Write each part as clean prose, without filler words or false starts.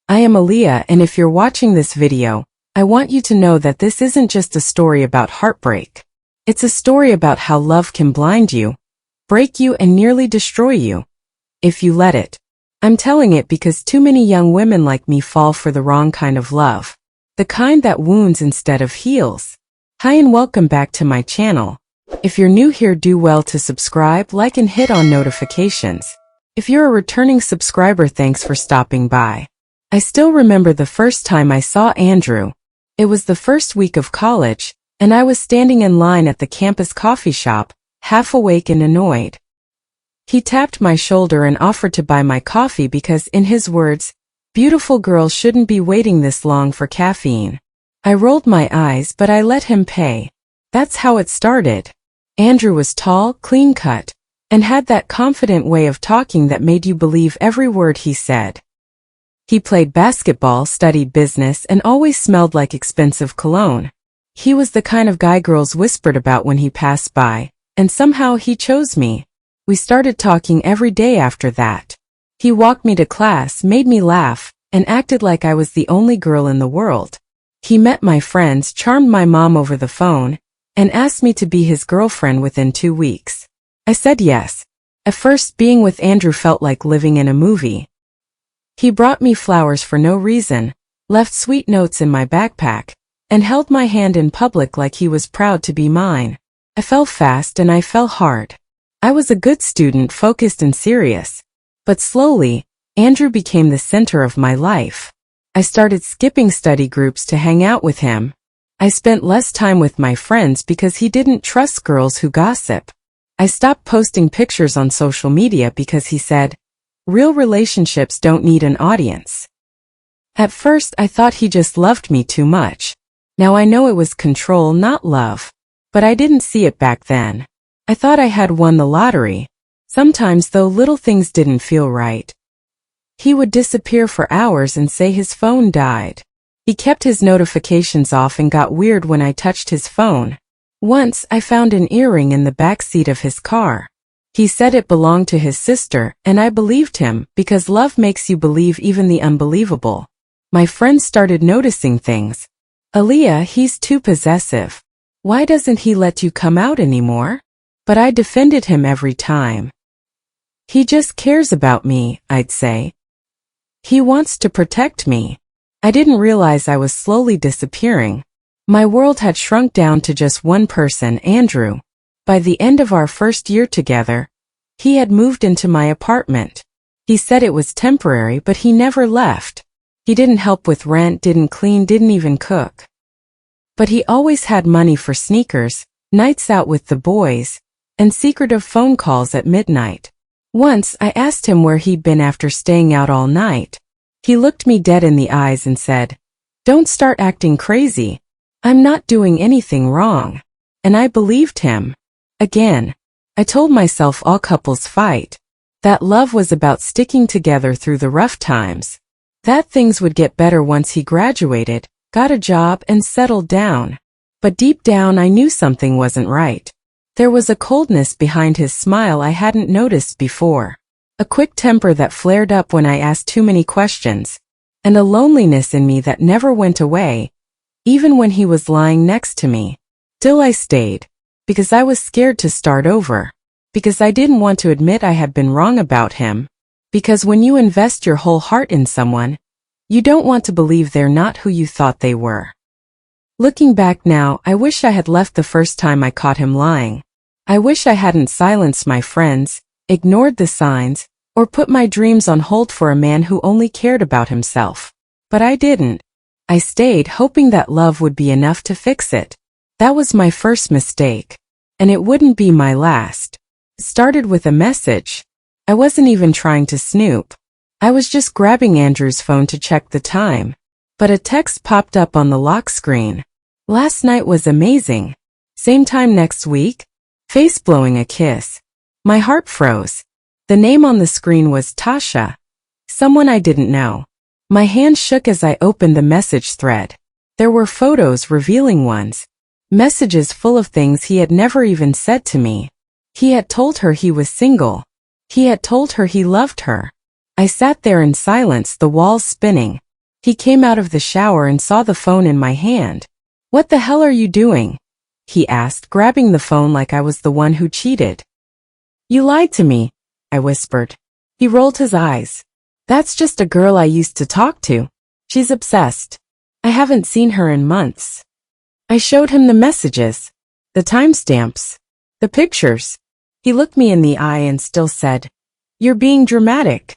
I am Aaliyah, and if you're watching this video, I want you to know that this isn't just a story about heartbreak. It's a story about how love can blind you, break you, and nearly destroy you, if you let it. I'm telling it because too many young women like me fall for the wrong kind of love. The kind that wounds instead of heals. Hi and welcome back to my channel. If you're new here, do well to subscribe, like, and hit on notifications. If you're a returning subscriber, thanks for stopping by. I still remember the first time I saw Andrew. It was the first week of college, and I was standing in line at the campus coffee shop, half awake and annoyed. He tapped my shoulder and offered to buy my coffee because, in his words, beautiful girls shouldn't be waiting this long for caffeine. I rolled my eyes, but I let him pay. That's how it started. Andrew was tall, clean-cut, and had that confident way of talking that made you believe every word he said. He played basketball, studied business, and always smelled like expensive cologne. He was the kind of guy girls whispered about when he passed by, and somehow he chose me. We started talking every day after that. He walked me to class, made me laugh, and acted like I was the only girl in the world. He met my friends, charmed my mom over the phone, and asked me to be his girlfriend within 2 weeks. I said yes. At first, being with Andrew felt like living in a movie. He brought me flowers for no reason, left sweet notes in my backpack, and held my hand in public like he was proud to be mine. I fell fast and I fell hard. I was a good student, focused and serious. But slowly, Andrew became the center of my life. I started skipping study groups to hang out with him. I spent less time with my friends because he didn't trust girls who gossip. I stopped posting pictures on social media because he said, real relationships don't need an audience. At first, I thought he just loved me too much. Now I know it was control, not love. But I didn't see it back then. I thought I had won the lottery. Sometimes, though, little things didn't feel right. He would disappear for hours and say his phone died. He kept his notifications off and got weird when I touched his phone. Once, I found an earring in the back seat of his car. He said it belonged to his sister, and I believed him, because love makes you believe even the unbelievable. My friends started noticing things. Aaliyah, he's too possessive. Why doesn't he let you come out anymore? But I defended him every time. He just cares about me, I'd say. He wants to protect me. I didn't realize I was slowly disappearing. My world had shrunk down to just one person, Andrew. By the end of our first year together, he had moved into my apartment. He said it was temporary, but he never left. He didn't help with rent, didn't clean, didn't even cook. But he always had money for sneakers, nights out with the boys, and secretive phone calls at midnight. Once, I asked him where he'd been after staying out all night. He looked me dead in the eyes and said, "Don't start acting crazy. I'm not doing anything wrong." And I believed him. Again, I told myself all couples fight. That love was about sticking together through the rough times. That things would get better once he graduated, got a job, and settled down. But deep down I knew something wasn't right. There was a coldness behind his smile I hadn't noticed before. A quick temper that flared up when I asked too many questions. And a loneliness in me that never went away, even when he was lying next to me. Still I stayed. Because I was scared to start over. Because I didn't want to admit I had been wrong about him. Because when you invest your whole heart in someone, you don't want to believe they're not who you thought they were. Looking back now, I wish I had left the first time I caught him lying. I wish I hadn't silenced my friends, ignored the signs, or put my dreams on hold for a man who only cared about himself. But I didn't. I stayed, hoping that love would be enough to fix it. That was my first mistake. And it wouldn't be my last. It started with a message. I wasn't even trying to snoop. I was just grabbing Andrew's phone to check the time. But a text popped up on the lock screen. "Last night was amazing. Same time next week?" Face blowing a kiss. My heart froze. The name on the screen was Tasha. Someone I didn't know. My hand shook as I opened the message thread. There were photos, revealing ones. Messages full of things he had never even said to me. He had told her he was single. He had told her he loved her. I sat there in silence, the walls spinning. He came out of the shower and saw the phone in my hand. "What the hell are you doing?" he asked, grabbing the phone like I was the one who cheated. "You lied to me," I whispered. He rolled his eyes. "That's just a girl I used to talk to. She's obsessed. I haven't seen her in months." I showed him the messages, the timestamps, the pictures. He looked me in the eye and still said, "You're being dramatic."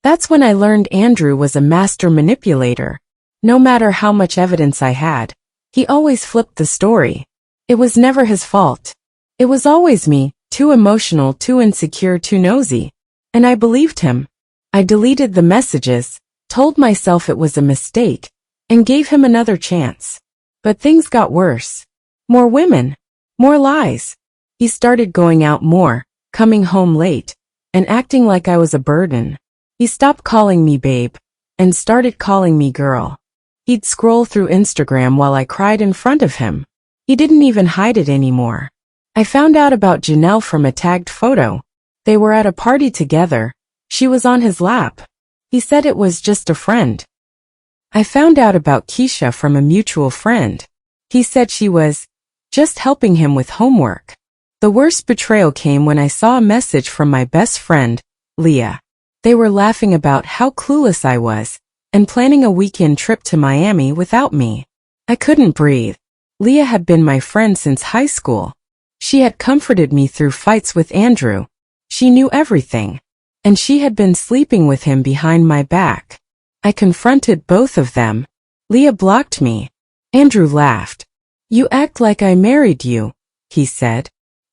That's when I learned Andrew was a master manipulator. No matter how much evidence I had, he always flipped the story. It was never his fault. It was always me, too emotional, too insecure, too nosy. And I believed him. I deleted the messages, told myself it was a mistake, and gave him another chance. But things got worse. More women. More lies. He started going out more, coming home late, and acting like I was a burden. He stopped calling me babe, and started calling me girl. He'd scroll through Instagram while I cried in front of him. He didn't even hide it anymore. I found out about Janelle from a tagged photo. They were at a party together. She was on his lap. He said it was just a friend. I found out about Keisha from a mutual friend. He said she was just helping him with homework. The worst betrayal came when I saw a message from my best friend, Leah. They were laughing about how clueless I was, and planning a weekend trip to Miami without me. I couldn't breathe. Leah had been my friend since high school. She had comforted me through fights with Andrew. She knew everything. And she had been sleeping with him behind my back. I confronted both of them. Leah blocked me. Andrew laughed. "You act like I married you," he said.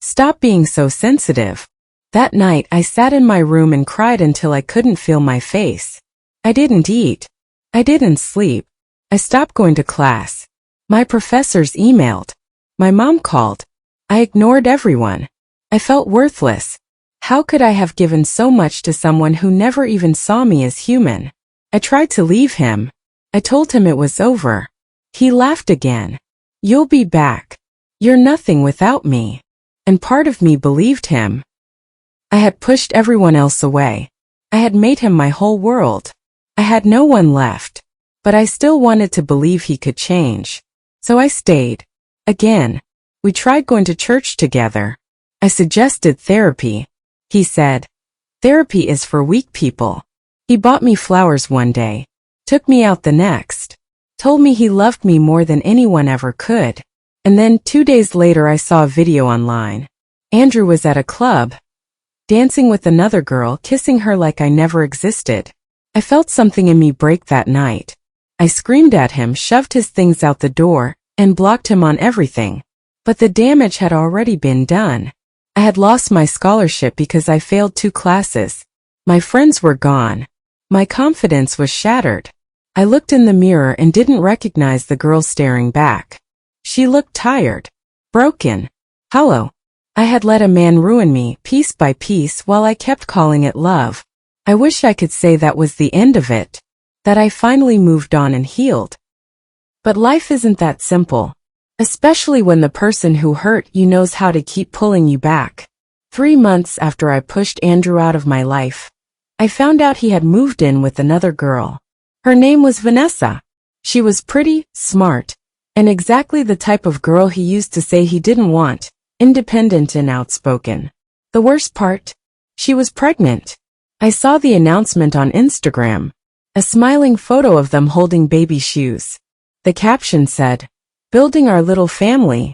"Stop being so sensitive." That night I sat in my room and cried until I couldn't feel my face. I didn't eat. I didn't sleep. I stopped going to class. My professors emailed. My mom called. I ignored everyone. I felt worthless. How could I have given so much to someone who never even saw me as human? I tried to leave him. I told him it was over. He laughed again. "You'll be back. You're nothing without me." And part of me believed him. I had pushed everyone else away. I had made him my whole world. I had no one left. But I still wanted to believe he could change. So I stayed. Again. We tried going to church together. I suggested therapy. He said, "Therapy is for weak people." He bought me flowers one day, took me out the next, told me he loved me more than anyone ever could. And then 2 days later I saw a video online. Andrew was at a club, dancing with another girl, kissing her like I never existed. I felt something in me break that night. I screamed at him, shoved his things out the door, and blocked him on everything. But the damage had already been done. I had lost my scholarship because I failed 2 classes. My friends were gone. My confidence was shattered. I looked in the mirror and didn't recognize the girl staring back. She looked tired, broken, hollow. I had let a man ruin me piece by piece while I kept calling it love. I wish I could say that was the end of it, that I finally moved on and healed. But life isn't that simple, especially when the person who hurt you knows how to keep pulling you back. 3 months after I pushed Andrew out of my life, I found out he had moved in with another girl. Her name was Vanessa. She was pretty, smart, and exactly the type of girl he used to say he didn't want. Independent and outspoken. The worst part? She was pregnant. I saw the announcement on Instagram. A smiling photo of them holding baby shoes. The caption said, "Building our little family.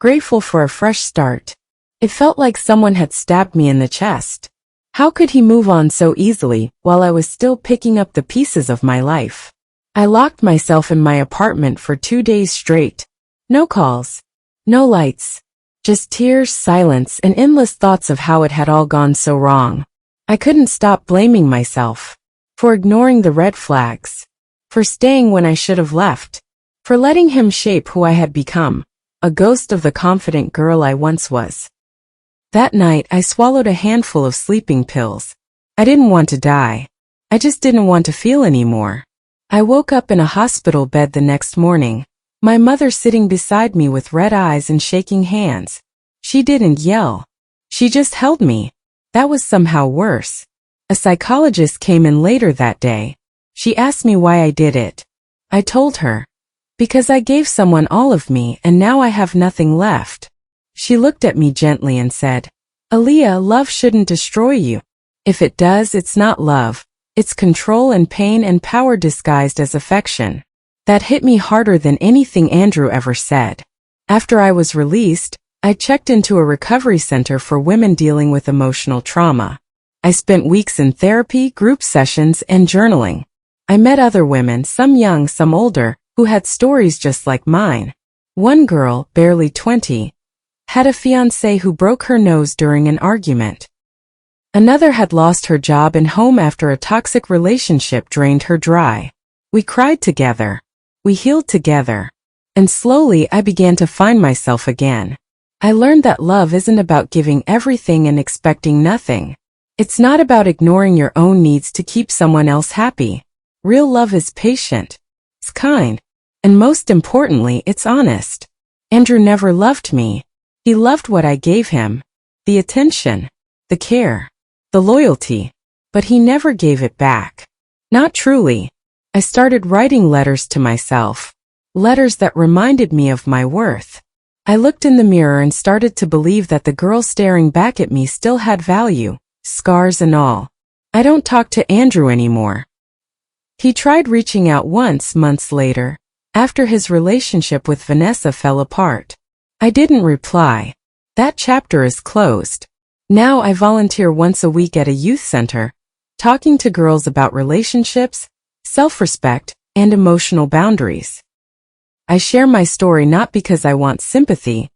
Grateful for a fresh start." It felt like someone had stabbed me in the chest. How could he move on so easily while I was still picking up the pieces of my life? I locked myself in my apartment for 2 days straight. No calls. No lights. Just tears, silence, and endless thoughts of how it had all gone so wrong. I couldn't stop blaming myself. For ignoring the red flags. For staying when I should have left. For letting him shape who I had become. A ghost of the confident girl I once was. That night I swallowed a handful of sleeping pills. I didn't want to die. I just didn't want to feel anymore. I woke up in a hospital bed the next morning. My mother sitting beside me with red eyes and shaking hands. She didn't yell. She just held me. That was somehow worse. A psychologist came in later that day. She asked me why I did it. I told her. Because I gave someone all of me and now I have nothing left. She looked at me gently and said, Aaliyah, love shouldn't destroy you. If it does, it's not love. It's control and pain and power disguised as affection. That hit me harder than anything Andrew ever said. After I was released, I checked into a recovery center for women dealing with emotional trauma. I spent weeks in therapy, group sessions, and journaling. I met other women, some young, some older, who had stories just like mine. One girl, barely 20, had a fiancé who broke her nose during an argument. Another had lost her job and home after a toxic relationship drained her dry. We cried together. We healed together. And slowly I began to find myself again. I learned that love isn't about giving everything and expecting nothing. It's not about ignoring your own needs to keep someone else happy. Real love is patient. It's kind. And most importantly, it's honest. Andrew never loved me. He loved what I gave him. The attention. The care. The loyalty. But he never gave it back. Not truly. I started writing letters to myself. Letters that reminded me of my worth. I looked in the mirror and started to believe that the girl staring back at me still had value, scars and all. I don't talk to Andrew anymore. He tried reaching out once months later, after his relationship with Vanessa fell apart. I didn't reply. That chapter is closed. Now I volunteer once a week at a youth center, talking to girls about relationships, self-respect, and emotional boundaries. I share my story not because I want sympathy,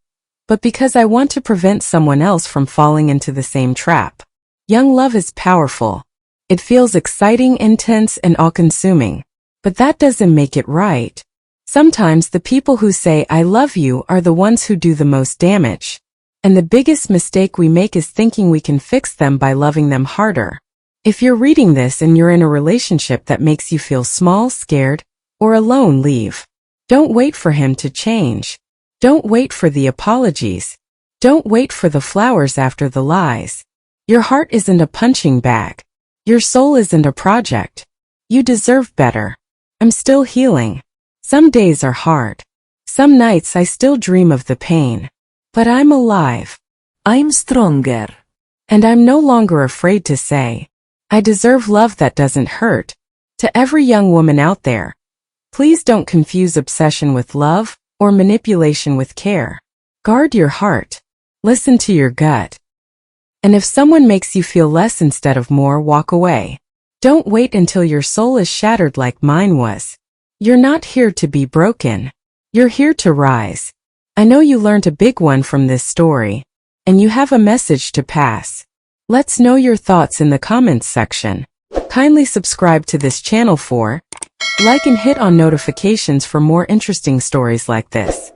but because I want to prevent someone else from falling into the same trap. Young love is powerful. It feels exciting, intense, and all-consuming. But that doesn't make it right. Sometimes the people who say I love you are the ones who do the most damage. And the biggest mistake we make is thinking we can fix them by loving them harder. If you're reading this and you're in a relationship that makes you feel small, scared, or alone, leave. Don't wait for him to change. Don't wait for the apologies. Don't wait for the flowers after the lies. Your heart isn't a punching bag. Your soul isn't a project. You deserve better. I'm still healing. Some days are hard. Some nights I still dream of the pain. But I'm alive. I'm stronger. And I'm no longer afraid to say, I deserve love that doesn't hurt. To every young woman out there, please don't confuse obsession with love or manipulation with care. Guard your heart. Listen to your gut. And if someone makes you feel less instead of more, walk away. Don't wait until your soul is shattered like mine was. You're not here to be broken. You're here to rise. I know you learned a big one from this story, and you have a message to pass. Let's know your thoughts in the comments section. Kindly subscribe to this channel for like and hit on notifications for more interesting stories like this.